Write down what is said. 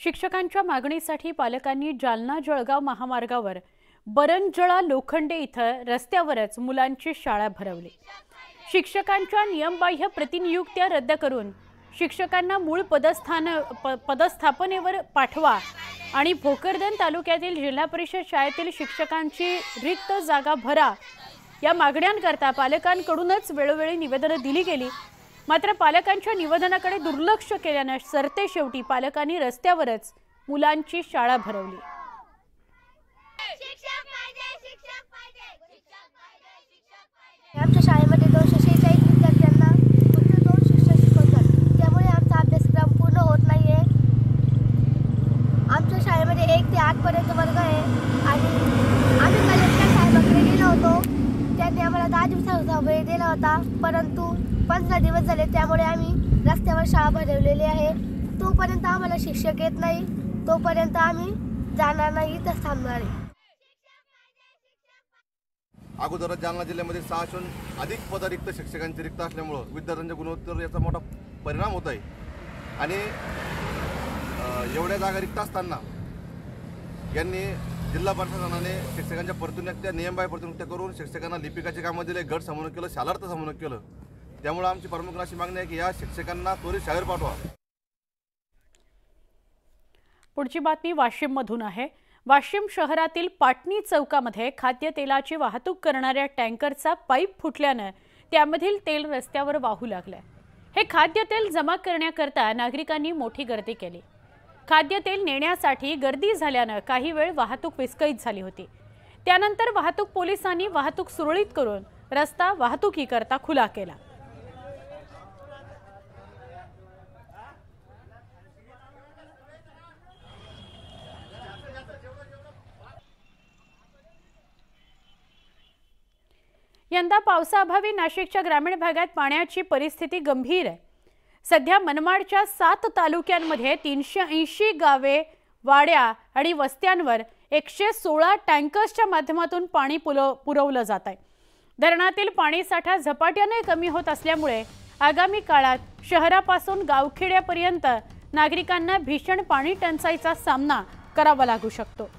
शिक्षकांच्या मागणीसाठी पालकांनी जालना जळगाव महामार्गावर बरंजळा लोखंडे इथं रस्त्यावरच मुलांची शाळा भरवली। शिक्षकांच्या नियमबाह्य प्रतिनियुक्त्या रद्द करून शिक्षकांना मूळ पदस्थापनेवर पाठवा आणि भोकरदन तालुक्यातील जिल्हा परिषद शाळेतील शिक्षकांची रिक्त जागा भरा या मागण्यांकरता पालकांकडूनच वेळोवेळी निवेदने दिली गेली। मात्र पालकांच्या निवेदनाकडे दुर्लक्ष केल्याने सरतेशेवटी पालकांनी रस्त्यावरच मुलांची शाळा भरवली। आमच्या शाळेमध्ये 246 विद्यार्थ्यांना फक्त 2 शिक्षक शिकवतात, त्यामुळे आमचा अभ्यासक्रम पूर्ण होत नाहीये। आमच्या शाळेमध्ये 1 ते 8 पर्यंत वर्ग आहे आणि आम्ही कलेक्टर साहेबांकडे गेलो होतो। त्यांनी आम्हाला 10 दिवसाचा वेळ दिला होता, परंतु 15 दिवस झाले, त्यामुळे आम्ही रस्त्यावर शाळा भरवलेली आहे। तोपर्यंत आम्हाला शिक्षक येत नाही, तोपर्यंत आम्ही जाणार नाही, इथंच थांबणार आहे। अगोदर जालना जिल्ह्यामध्ये 600हून अधिक पद रिक्त शिक्षकांची रिक्त असल्यामुळे विद्यार्थ्यांच्या गुणवत्तेवर याचा मोठा परिणाम होत आहे आणि एवढ्या जागा रिक्त असताना यांनी जिल्हा प्रशासनाने शिक्षकांच्या प्रतिनियुक्त्या नियमबाह्य प्रतिनियुक्त्या करून शिक्षकांना लिपिकाचे कामं दिले, गट समन्वय केलं, शालार्थ समन्वय केलं। त्यामुळे आमची प्रमुख अशी मागणी आहे की या शिक्षकांना त्वरित शाळेवर पाठवा। पुढची बातमी वाशिम मधून आहे। वाशिम शहरातील पाटणी चौकामध्ये खाद्यतेलाची वाहतूक करणाऱ्या टँकरचा पाईप फुटल्याने त्यामधील तेल रस्त्यावर वाहू लागले। हे खाद्यतेल जमा करण्याकरता नागरिकांनी मोठी गर्दी केली। खाद्यतेल नेण्यासाठी गर्दी झाल्याने काही वेळ वाहतूक विस्कळीत झाली होती। त्यानंतर वाहतूक पोलिसांनी वाहतूक सुरळीत करून रस्ता वाहतुकीकरता खुला केला। यंदा पावसाअभावी नाशिकच्या ग्रामीण भागात पाण्याची परिस्थिती गंभीर आहे। सध्या मनमाडच्या 7 तालुक्यांमध्ये 380 गावे, वाड्या आणि वस्त्यांवर 116 टँकर्सच्या माध्यमातून पाणी पुरवलं जात आहे। धरणातील पाणीसाठा झपाट्याने कमी होत असल्यामुळे आगामी काळात शहरापासून गावखेड्यापर्यंत नागरिकांना भीषण पाणी टंचाईचा सामना करावा लागू शकतो।